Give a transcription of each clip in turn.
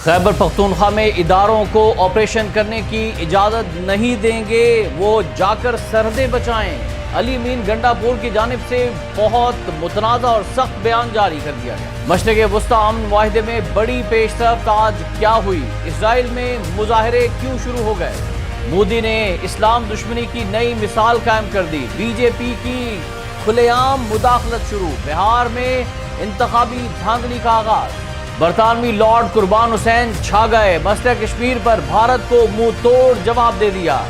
خیبر پختونخوا میں اداروں کو آپریشن کرنے کی اجازت نہیں دیں گے، وہ جا کر سرحدیں بچائیں۔ علی امین گنڈا پور کی جانب سے بہت متنازع اور سخت بیان جاری کر دیا گیا۔ مشرق وسطی امن معاہدے میں بڑی پیش رفت آج کیا ہوئی؟ اسرائیل میں مظاہرے کیوں شروع ہو گئے؟ مودی نے اسلام دشمنی کی نئی مثال قائم کر دی۔ بی جے پی کی کھلے عام مداخلت شروع، بہار میں انتخابی دھاندلی کا آغاز۔ برطانوی لارڈ قربان حسین چھا گئے، مسئلہ کشمیر پر بھارت کو منہ توڑ جواب دے دیا۔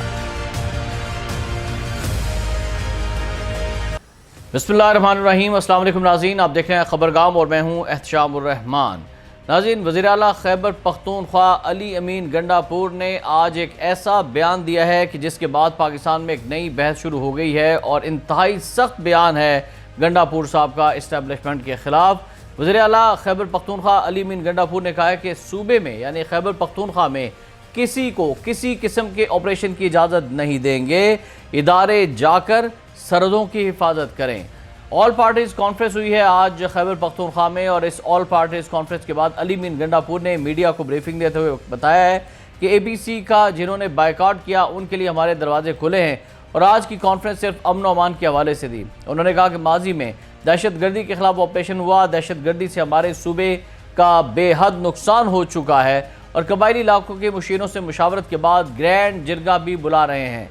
بسم اللہ الرحمن الرحیم، السلام علیکم ناظرین، آپ دیکھ رہے ہیں خبرگام اور میں ہوں احتشام الرحمان۔ ناظرین، وزیر اعلیٰ خیبر پختونخوا علی امین گنڈا پور نے آج ایک ایسا بیان دیا ہے کہ جس کے بعد پاکستان میں ایک نئی بحث شروع ہو گئی ہے اور انتہائی سخت بیان ہے گنڈا پور صاحب کا اسٹیبلشمنٹ کے خلاف۔ وزیر اعلیٰ خیبر پختونخوا علی امین گنڈا پور نے کہا ہے کہ صوبے میں یعنی خیبر پختونخوا میں کسی کو کسی قسم کے آپریشن کی اجازت نہیں دیں گے، ادارے جا کر سرحدوں کی حفاظت کریں۔ آل پارٹیز کانفرنس ہوئی ہے آج خیبر پختونخوا میں، اور اس آل پارٹیز کانفرنس کے بعد علی امین گنڈا پور نے میڈیا کو بریفنگ دیتے ہوئے بتایا ہے کہ اے پی سی کا جنہوں نے بائیکاٹ کیا ان کے لیے ہمارے دروازے کھلے ہیں، اور آج کی کانفرنس صرف امن و امان کے حوالے سے دی۔ انہوں نے کہا کہ ماضی میں دہشت گردی کے خلاف آپریشن ہوا، دہشت گردی سے ہمارے صوبے کا بے حد نقصان ہو چکا ہے، اور قبائلی علاقوں کے مشیروں سے مشاورت کے بعد گرینڈ جرگہ بھی بلا رہے ہیں۔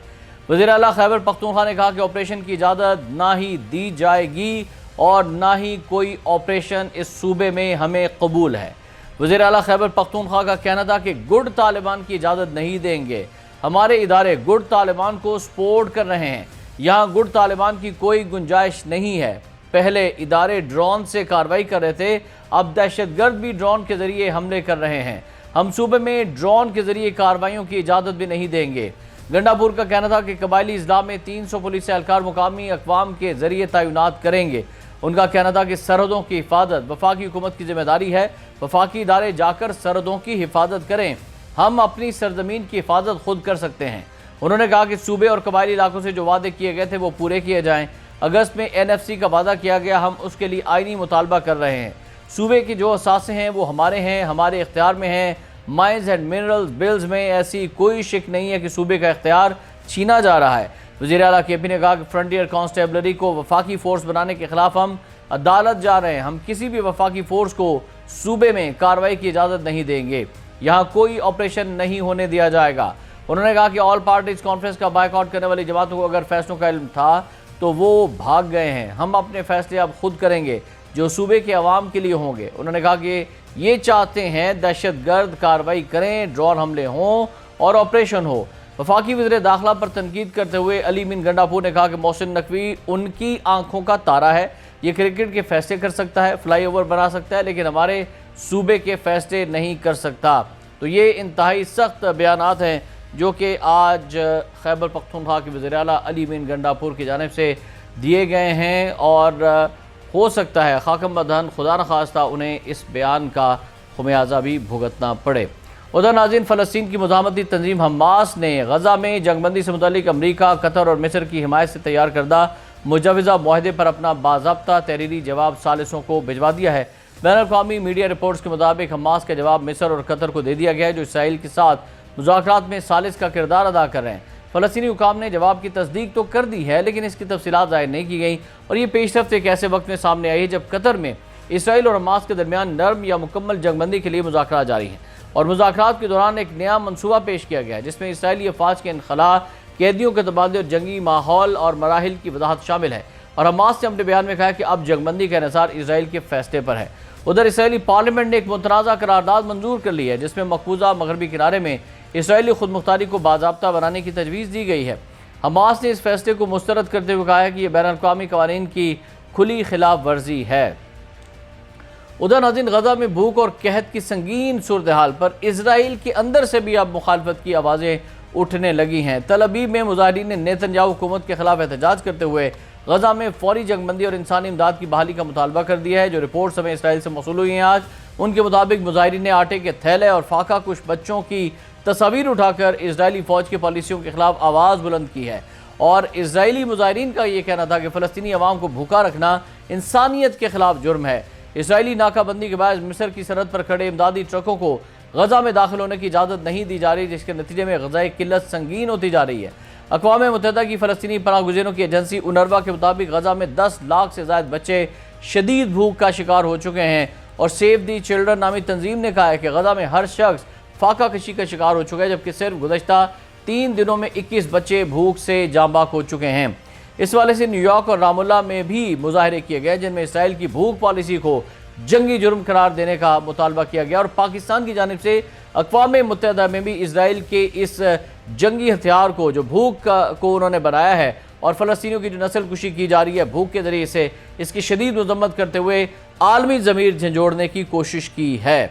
وزیر اعلیٰ خیبر پختونخوا نے کہا کہ آپریشن کی اجازت نہ ہی دی جائے گی اور نہ ہی کوئی آپریشن اس صوبے میں ہمیں قبول ہے۔ وزیر اعلیٰ خیبر پختونخوا کا کہنا تھا کہ گڈ طالبان کی اجازت نہیں دیں گے، ہمارے ادارے گڈ طالبان کو سپورٹ کر رہے ہیں، یہاں گڈ طالبان کی کوئی گنجائش نہیں ہے۔ پہلے ادارے ڈرون سے کارروائی کر رہے تھے، اب دہشت گرد بھی ڈرون کے ذریعے حملے کر رہے ہیں، ہم صوبے میں ڈرون کے ذریعے کارروائیوں کی اجازت بھی نہیں دیں گے۔ گنڈا پور کا کہنا تھا کہ قبائلی اضلاع میں 300 پولیس اہلکار مقامی اقوام کے ذریعے تعینات کریں گے۔ ان کا کہنا تھا کہ سرحدوں کی حفاظت وفاقی حکومت کی ذمہ داری ہے، وفاقی ادارے جا کر سرحدوں کی حفاظت کریں، ہم اپنی سرزمین کی حفاظت خود کر سکتے ہیں۔ انہوں نے کہا کہ صوبے اور قبائلی علاقوں سے جو وعدے کیے گئے تھے وہ پورے کیے جائیں۔ اگست میں این ایف سی کا وعدہ کیا گیا، ہم اس کے لیے آئینی مطالبہ کر رہے ہیں۔ صوبے کی جو اثاثے ہیں وہ ہمارے ہیں، ہمارے اختیار میں ہیں۔ مائنز اینڈ منرلز بلز میں ایسی کوئی شک نہیں ہے کہ صوبے کا اختیار چھینا جا رہا ہے۔ وزیر اعلیٰ کے پی نے کہا کہ فرنٹیئر کانسٹیبلری کو وفاقی فورس بنانے کے خلاف ہم عدالت جا رہے ہیں، ہم کسی بھی وفاقی فورس کو صوبے میں کارروائی کی اجازت نہیں دیں گے، یہاں کوئی آپریشن نہیں ہونے دیا جائے گا۔ انہوں نے کہا کہ آل پارٹیز کانفرنس کا بائیک آؤٹ کرنے والی جماعتوں کو اگر فیصلوں کا علم تھا تو وہ بھاگ گئے ہیں، ہم اپنے فیصلے اب خود کریں گے جو صوبے کے عوام کے لیے ہوں گے۔ انہوں نے کہا کہ یہ چاہتے ہیں دہشت گرد کارروائی کریں، ڈرون حملے ہوں اور آپریشن ہو۔ وفاقی وزیر داخلہ پر تنقید کرتے ہوئے علی امین گنڈا پور نے کہا کہ محسن نقوی ان کی آنکھوں کا تارا ہے، یہ کرکٹ کے فیصلے کر سکتا ہے، فلائی اوور بنا سکتا ہے، لیکن ہمارے صوبے کے فیصلے نہیں کر سکتا۔ تو یہ انتہائی سخت بیانات ہیں جو کہ آج خیبر پختونخوا کے وزیر اعلیٰ علی امین گنڈا پور کی جانب سے دیے گئے ہیں، اور ہو سکتا ہے خاکم بدہن خدا نخواستہ انہیں اس بیان کا خمیازہ بھی بھگتنا پڑے۔ ادھر ناظرین، فلسطین کی مزاحمتی تنظیم حماس نے غزہ میں جنگ بندی سے متعلق امریکہ، قطر اور مصر کی حمایت سے تیار کردہ مجوزہ معاہدے پر اپنا باضابطہ تحریری جواب ثالثوں کو بھجوا دیا ہے۔ بین الاقوامی میڈیا رپورٹس کے مطابق حماس کا جواب مصر اور قطر کو دے دیا گیا ہے، جو اسرائیل کے ساتھ مذاکرات میں ثالث کا کردار ادا کر رہے ہیں۔ فلسطینی حکام نے جواب کی تصدیق تو کر دی ہے، لیکن اس کی تفصیلات ظاہر نہیں کی گئیں، اور یہ پیش رفت ایک ایسے وقت میں سامنے آئی ہے جب قطر میں اسرائیل اور حماس کے درمیان نرم یا مکمل جنگ بندی کے لیے مذاکرات جاری ہیں، اور مذاکرات کے دوران ایک نیا منصوبہ پیش کیا گیا ہے جس میں اسرائیلی افواج کے انخلاء، قیدیوں کے تبادلے اور جنگی ماحول اور مراحل کی وضاحت شامل ہے۔ اور حماس نے اپنے بیان میں کہا ہے کہ اب جنگ بندی کا انحصار اسرائیل کے فیصلے پر ہے۔ ادھر اسرائیلی پارلیمنٹ نے ایک متنازع قرارداد منظور کر لی ہے جس میں مقبوضہ مغربی کنارے میں اسرائیلی خود مختاری کو باضابطہ بنانے کی تجویز دی گئی ہے۔ حماس نے اس فیصلے کو مسترد کرتے ہوئے کہا ہے کہ یہ بین الاقوامی قوانین کی کھلی خلاف ورزی ہے۔ ادھر ناظرین، غزہ میں بھوک اور قحط کی سنگین صورتحال پر اسرائیل کے اندر سے بھی اب مخالفت کی آوازیں اٹھنے لگی ہیں۔ تل ابیب میں مظاہرین نے نیتن یاہو حکومت کے خلاف احتجاج کرتے ہوئے غزہ میں فوری جنگ بندی اور انسانی امداد کی بحالی کا مطالبہ کر دیا ہے۔ جو رپورٹس ہمیں اسرائیل سے موصول ہوئی ہیں آج، ان کے مطابق مظاہرین نے آٹے کے تھیلے اور فاقہ کش بچوں کی تصاویر اٹھا کر اسرائیلی فوج کی پالیسیوں کے خلاف آواز بلند کی ہے، اور اسرائیلی مظاہرین کا یہ کہنا تھا کہ فلسطینی عوام کو بھوکا رکھنا انسانیت کے خلاف جرم ہے۔ اسرائیلی ناکہ بندی کے باعث مصر کی سرحد پر کھڑے امدادی ٹرکوں کو غزہ میں داخل ہونے کی اجازت نہیں دی جا رہی، جس کے نتیجے میں غذائی قلت سنگین ہوتی جا رہی ہے۔ اقوام متحدہ کی فلسطینی پناہ گزینوں کی ایجنسی اونروا کے مطابق غزہ میں 10 لاکھ سے زائد بچے شدید بھوک کا شکار ہو چکے ہیں، اور سیو دی چلڈرن نامی تنظیم نے کہا ہے کہ غزہ میں ہر شخص فاقہ کشی کا شکار ہو چکا ہے، جبکہ صرف گزشتہ 3 دنوں میں 21 بچے بھوک سے جاں بحق ہو چکے ہیں۔ اس والے سے نیو یارک اور رام اللہ میں بھی مظاہرے کیے گئے، جن میں اسرائیل کی بھوک پالیسی کو جنگی جرم قرار دینے کا مطالبہ کیا گیا، اور پاکستان کی جانب سے اقوام متحدہ میں بھی اسرائیل کے اس جنگی ہتھیار کو جو بھوک کو انہوں نے بنایا ہے اور فلسطینیوں کی جو نسل کشی کی جا رہی ہے بھوک کے ذریعے سے، اس کی شدید مذمت کرتے ہوئے عالمی ضمیر جھنجھوڑنے کی کوشش کی ہے۔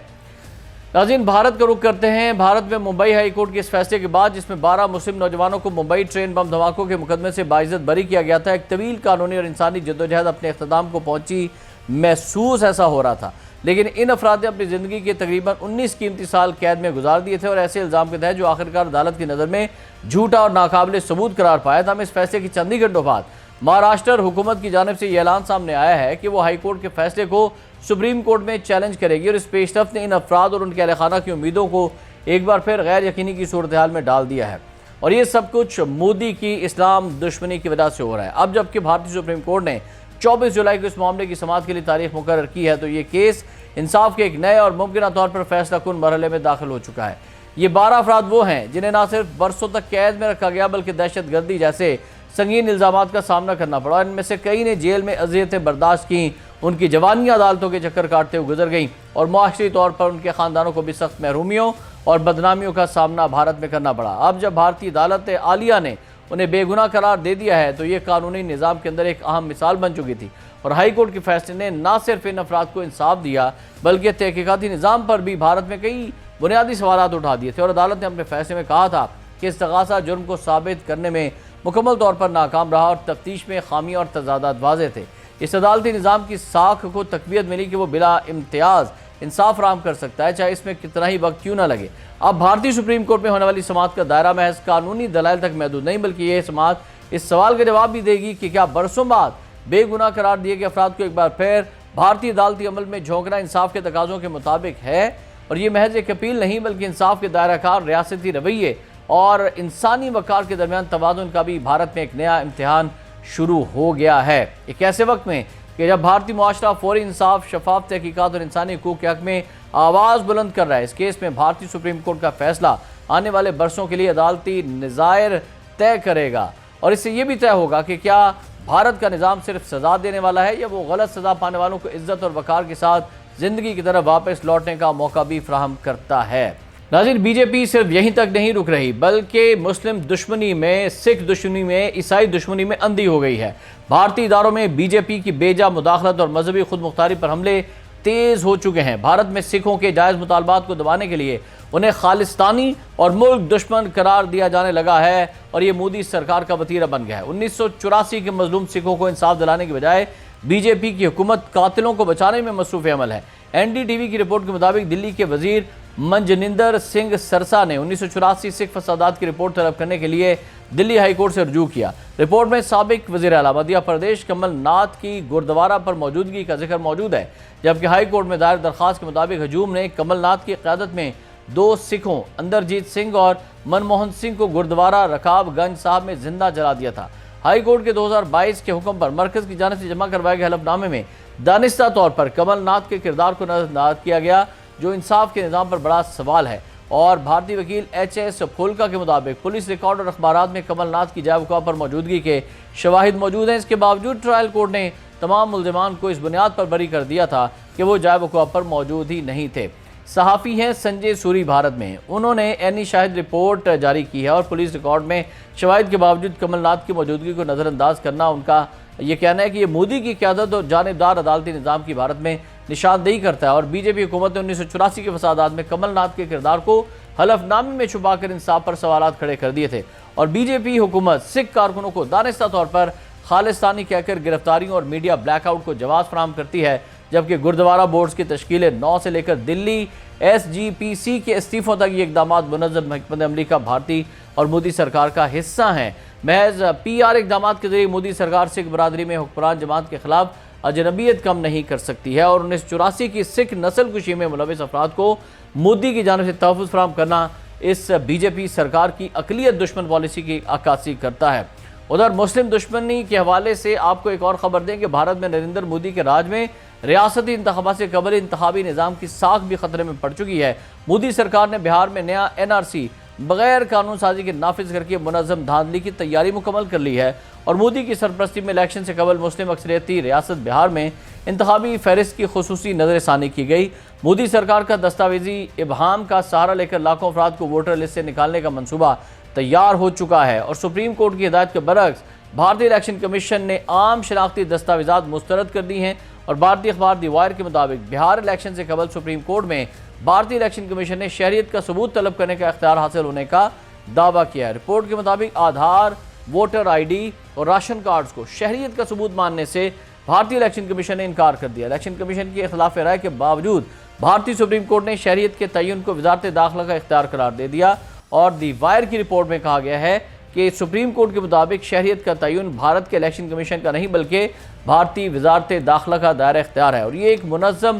ناظرین، بھارت کا رخ کرتے ہیں۔ بھارت میں ممبئی ہائی کورٹ کے اس فیصلے کے بعد، جس میں 12 مسلم نوجوانوں کو ممبئی ٹرین بم دھماکوں کے مقدمے سے باعزت بری کیا گیا تھا، ایک طویل قانونی اور انسانی جدوجہد اپنے اختتام کو پہنچی محسوس ایسا ہو رہا تھا، لیکن ان افراد نے اپنی زندگی کے تقریباً 19 قیمتی سال قید میں گزار دیے تھے، اور ایسے الزام کے تحت جو آخرکار عدالت کی نظر میں جھوٹا اور ناقابل ثبوت قرار پایا تھا۔ اس فیصلے کی چند ہی گھنٹوں بعد مہاراشٹر حکومت کی جانب سے یہ اعلان سامنے آیا ہے کہ وہ ہائی کورٹ کے فیصلے کو سپریم کورٹ میں چیلنج کرے گی، اور اس پیش رفت نے ان افراد اور ان کے اہل خانہ کی امیدوں کو ایک بار پھر غیر یقینی کی صورتحال میں ڈال دیا ہے، اور یہ سب کچھ مودی کی اسلام دشمنی کی وجہ سے ہو رہا ہے۔ اب جبکہ بھارتی سپریم کورٹ نے 24 جولائی کو اس معاملے کی سماعت کے لیے تاریخ مقرر کی ہے، تو یہ کیس انصاف کے ایک نئے اور ممکنہ طور پر فیصلہ کن مرحلے میں داخل ہو چکا ہے۔ یہ 12 افراد وہ ہیں جنہیں نہ صرف برسوں تک قید میں رکھا گیا بلکہ دہشت گردی جیسے سنگین الزامات کا سامنا کرنا پڑا، اور ان میں سے کئی نے جیل میں اذیتیں برداشت کیں، ان کی جوانیاں عدالتوں کے چکر کاٹتے ہوئے گزر گئیں، اور معاشرتی طور پر ان کے خاندانوں کو بھی سخت محرومیوں اور بدنامیوں کا سامنا بھارت میں کرنا پڑا۔ اب جب بھارتی عدالت عالیہ نے انہیں بے گناہ قرار دے دیا ہے، تو یہ قانونی نظام کے اندر ایک اہم مثال بن چکی تھی، اور ہائی کورٹ کے فیصلے نے نہ صرف ان افراد کو انصاف دیا بلکہ تحقیقاتی نظام پر بھی بھارت میں کئی بنیادی سوالات اٹھا دیے تھے، اور عدالت نے اپنے فیصلے میں کہا تھا کہ استغاثہ جرم کو ثابت کرنے میں مکمل طور پر ناکام رہا، اور تفتیش میں خامیاں اور تضادات واضح تھے۔ اس عدالتی نظام کی ساکھ کو تقویت ملی کہ وہ بلا امتیاز انصاف فراہم کر سکتا ہے، چاہے اس میں کتنا ہی وقت کیوں نہ لگے۔ اب بھارتی سپریم کورٹ میں ہونے والی سماعت کا دائرہ محض قانونی دلائل تک محدود نہیں، بلکہ یہ سماعت اس سوال کا جواب بھی دے گی کہ کیا برسوں بعد بے گناہ قرار دیے گئے افراد کو ایک بار پھر بھارتی عدالتی عمل میں جھونکنا انصاف کے تقاضوں کے مطابق ہے، اور یہ محض ایک اپیل نہیں بلکہ انصاف کے دائرہ کار، ریاستی رویے اور انسانی وقار کے درمیان توازن کا بھی بھارت میں ایک نیا امتحان شروع ہو گیا ہے۔ ایک ایسے وقت میں کہ جب بھارتی معاشرہ فوری انصاف، شفاف تحقیقات اور انسانی حقوق کے حق میں آواز بلند کر رہا ہے، اس کیس میں بھارتی سپریم کورٹ کا فیصلہ آنے والے برسوں کے لیے عدالتی نظائر طے کرے گا، اور اس سے یہ بھی طے ہوگا کہ کیا بھارت کا نظام صرف سزا دینے والا ہے، یا وہ غلط سزا پانے والوں کو عزت اور وقار کے ساتھ زندگی کی طرف واپس لوٹنے کا موقع بھی فراہم کرتا ہے۔ ناظرین، بی جے پی صرف یہیں تک نہیں رک رہی بلکہ مسلم دشمنی میں، سکھ دشمنی میں، عیسائی دشمنی میں اندھی ہو گئی ہے۔ بھارتی اداروں میں بی جے پی کی بے جا مداخلت اور مذہبی خود مختاری پر حملے تیز ہو چکے ہیں۔ بھارت میں سکھوں کے جائز مطالبات کو دبانے کے لیے انہیں خالصتانی اور ملک دشمن قرار دیا جانے لگا ہے، اور یہ مودی سرکار کا وتیرہ بن گیا ہے۔ 1984 کے مظلوم سکھوں کو انصاف دلانے کی بجائے بی جے پی کی حکومت قاتلوں کو بچانے میں مصروف عمل ہے۔ این ڈی ٹی وی کی رپورٹ کے مطابق دلی کے وزیر منجنندر سنگھ سرسا نے 1984 سکھ فسادات کی رپورٹ طلب کرنے کے لیے دلی ہائی کورٹ سے رجوع کیا۔ رپورٹ میں سابق وزیر اعلیٰ مدھیہ پردیش کمل ناتھ کی گردوارہ پر موجودگی کا ذکر موجود ہے، جبکہ ہائی کورٹ میں دائر درخواست کے مطابق ہجوم نے کمل ناتھ کی قیادت میں 2 سکھوں اندرجیت سنگھ اور منموہن سنگھ کو گردوارہ رکاب گنج صاحب میں زندہ جلا دیا تھا۔ ہائی کورٹ کے 2022 کے حکم پر مرکز کی جانب سے جمع کروائے گئے حلف نامے میں دانستہ طور پر کمل ناتھ کے کردار کو نظر انداز کیا گیا، جو انصاف کے نظام پر بڑا سوال ہے، اور بھارتی وکیل ایچ ایس پھولکا کے مطابق پولیس ریکارڈ اور اخبارات میں کمل ناتھ کی جائے وقوع پر موجودگی کے شواہد موجود ہیں۔ اس کے باوجود ٹرائل کورٹ نے تمام ملزمان کو اس بنیاد پر بری کر دیا تھا کہ وہ جائے وقوع پر موجود ہی نہیں تھے۔ صحافی ہیں سنجے سوری بھارت میں، انہوں نے عینی شاہد رپورٹ جاری کی ہے، اور پولیس ریکارڈ میں شواہد کے باوجود کمل ناتھ کی موجودگی کو نظر انداز کرنا ان کا یہ کہنا ہے کہ یہ مودی کی قیادت اور جانبدار عدالتی نظام کی بھارت میں نشاندہی کرتا ہے، اور بی جے پی حکومت نے 1984 کے فسادات میں کمل ناتھ کے کردار کو حلف نامے میں چھپا کر انصاف پر سوالات کھڑے کر دیے تھے، اور بی جے پی حکومت سکھ کارکنوں کو دانستہ طور پر خالصتانی کہہ کر گرفتاریوں اور میڈیا بلیک آؤٹ کو جواز فراہم کرتی ہے، جبکہ گردوارہ بورڈز کی تشکیل 9 سے لے کر دلی ایس جی پی سی کے استعفوں تک یہ اقدامات منظم حکمت عملی کا بھارتی اور مودی سرکار کا حصہ ہیں۔ محض پی آر اقدامات کے ذریعے مودی سرکار سکھ برادری میں حکمران جماعت کے خلاف اجنبیت کم نہیں کر سکتی ہے، اور 1984 کی سکھ نسل کشی میں ملوث افراد کو مودی کی جانب سے تحفظ فراہم کرنا اس بی جے پی سرکار کی اقلیت دشمن پالیسی کی عکاسی کرتا ہے۔ ادھر مسلم دشمنی کے حوالے سے آپ کو ایک اور خبر دیں کہ بھارت میں نریندر مودی کے راج میں ریاستی انتخابات سے قبل انتخابی نظام کی ساکھ بھی خطرے میں پڑ چکی ہے۔ مودی سرکار نے بہار میں نیا NRC بغیر قانون سازی کے نافذ کر کے منظم دھاندلی کی تیاری مکمل کر لی ہے، اور مودی کی سرپرستی میں الیکشن سے قبل مسلم اکثریتی ریاست بہار میں انتخابی فہرست کی خصوصی نظر ثانی کی گئی۔ مودی سرکار کا دستاویزی ابہام کا سہارا لے کر لاکھوں افراد کو ووٹر لسٹ سے نکالنے کا منصوبہ تیار ہو چکا ہے، اور سپریم کورٹ کی ہدایت کے برعکس بھارتی الیکشن کمیشن نے عام شناختی دستاویزات مسترد کر دی ہیں، اور بھارتی اخبار دی وائر کے مطابق بہار الیکشن سے قبل سپریم کورٹ میں بھارتی الیکشن کمیشن نے شہریت کا ثبوت طلب کرنے کا اختیار حاصل ہونے کا دعویٰ کیا ہے۔ رپورٹ کے مطابق آدھار، ووٹر ID اور راشن کارڈز کو شہریت کا ثبوت ماننے سے بھارتی الیکشن کمیشن نے انکار کر دیا۔ الیکشن کمیشن کی اختلاف رائے کے باوجود بھارتی سپریم کورٹ نے شہریت کے تعین کو وزارت داخلہ کا اختیار قرار دے دیا، اور دی وائر کی رپورٹ میں کہا گیا ہے کہ سپریم کورٹ کے مطابق شہریت کا تعین بھارت کے الیکشن کمیشن کا نہیں بلکہ بھارتی وزارت داخلہ کا دائرہ اختیار ہے، اور یہ ایک منظم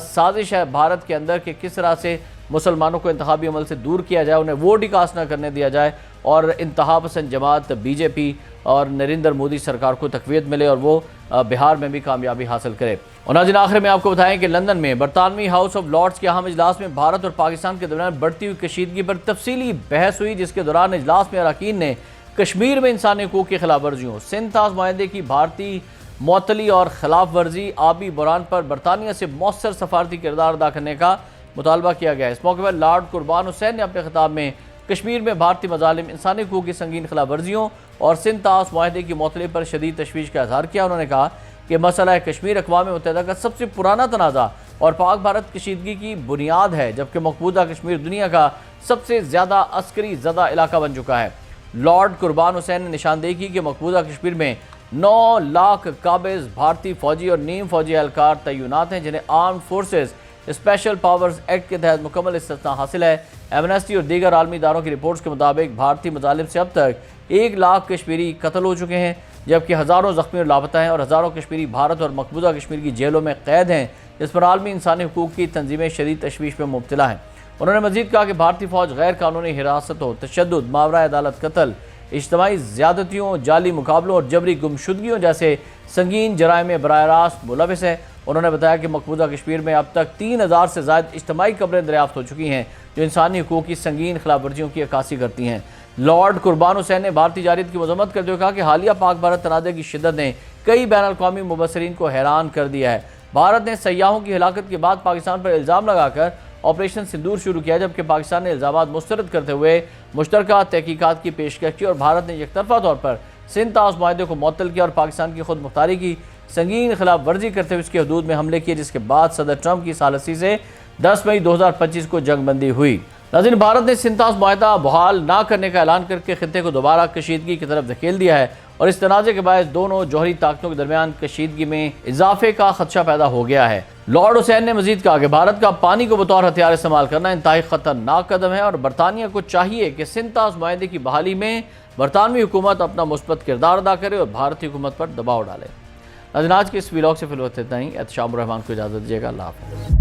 سازش ہے بھارت کے اندر کہ کس طرح سے مسلمانوں کو انتخابی عمل سے دور کیا جائے، انہیں ووٹ ہی کاسٹ نہ کرنے دیا جائے، اور انتہا پسند جماعت بی جے پی اور نریندر مودی سرکار کو تقویت ملے اور وہ بہار میں بھی کامیابی حاصل کرے۔ اور ناظرین، آخر میں آپ کو بتائیں کہ لندن میں برطانوی ہاؤس آف لارڈز کے اہم اجلاس میں بھارت اور پاکستان کے درمیان بڑھتی ہوئی کشیدگی پر تفصیلی بحث ہوئی، جس کے دوران اجلاس میں اراکین نے کشمیر میں انسانی حقوق کی خلاف ورزیوں، سندھ طاس معاہدے کی بھارتی معطلی اور خلاف ورزی، آبی بحران پر برطانیہ سے مؤثر سفارتی کردار ادا کرنے کا مطالبہ کیا گیا۔ اس موقع پر لارڈ قربان حسین نے اپنے خطاب میں کشمیر میں بھارتی مظالم، انسانی حقوق کی سنگین خلاف ورزیوں اور سندھ طاس معاہدے کی معطلی پر شدید تشویش کا اظہار کیا۔ انہوں نے کہا کہ مسئلہ کشمیر اقوام متحدہ کا سب سے پرانا تنازع اور پاک بھارت کشیدگی کی بنیاد ہے، جبکہ مقبوضہ کشمیر دنیا کا سب سے زیادہ عسکری زدہ علاقہ بن چکا ہے۔ لارڈ قربان حسین نے نشاندہی کی کہ مقبوضہ کشمیر میں 9 لاکھ قابض بھارتی فوجی اور نیم فوجی اہلکار تعینات ہیں، جنہیں armed forces special powers act کے تحت مکمل استثناء حاصل ہے۔ ایمنسٹی اور دیگر عالمی اداروں کی رپورٹس کے مطابق بھارتی مظالم سے اب تک 1 لاکھ کشمیری قتل ہو چکے ہیں، جبکہ ہزاروں زخمی اور لاپتہ ہیں، اور ہزاروں کشمیری بھارت اور مقبوضہ کشمیر کی جیلوں میں قید ہیں، جس پر عالمی انسانی حقوق کی تنظیمیں شدید تشویش میں مبتلا ہیں۔ انہوں نے مزید کہا کہ بھارتی فوج غیر قانونی حراستوں، تشدد، ماورائے عدالت قتل، اجتماعی زیادتیوں، جعلی مقابلوں اور جبری گمشدگیوں جیسے سنگین جرائم میں براہ راست ملوث ہے۔ انہوں نے بتایا کہ مقبوضہ کشمیر میں اب تک 3000 سے زائد اجتماعی قبریں دریافت ہو چکی ہیں، جو انسانی حقوق کی سنگین خلاف ورزیوں کی عکاسی کرتی ہیں۔ لارڈ قربان حسین نے بھارتی جارحیت کی مذمت کرتے ہوئے کہا کہ حالیہ پاک بھارت تنازع کی شدت نے کئی بین الاقوامی مبصرین کو حیران کر دیا ہے۔ بھارت نے سیاحوں کی ہلاکت کے بعد پاکستان پر الزام لگا کر آپریشن سندور شروع کیا، جبکہ پاکستان نے الزامات مسترد کرتے ہوئے مشترکہ تحقیقات کی پیشکش کی، اور بھارت نے یک طرفہ طور پر سندھ طاس معاہدے کو معطل کیا اور پاکستان کی خود مختاری کی سنگین خلاف ورزی کرتے ہوئے اس کی حدود میں حملے کیے، جس کے بعد صدر ٹرمپ کی ثالثی سے 10 مئی 2025 کو جنگ بندی ہوئی۔ ناظرین، بھارت نے سندھ طاس معاہدہ بحال نہ کرنے کا اعلان کر کے خطے کو دوبارہ کشیدگی کی طرف دھکیل دیا ہے، اور اس تنازع کے باعث دونوں جوہری طاقتوں کے درمیان کشیدگی میں اضافے کا خدشہ پیدا ہو گیا ہے۔ لارڈ حسین نے مزید کہا کہ بھارت کا پانی کو بطور ہتھیار استعمال کرنا انتہائی خطرناک قدم ہے، اور برطانیہ کو چاہیے کہ سندھ طاس معاہدے کی بحالی میں برطانوی حکومت اپنا مثبت کردار ادا کرے اور بھارتی حکومت پر دباؤ ڈالے۔ ناظرین، آج کے اس ویلاگ سے فی الوقت اتنا ہی۔ احتشام الرحمان کو اجازت دیجیے گا۔ اللہ حافظ۔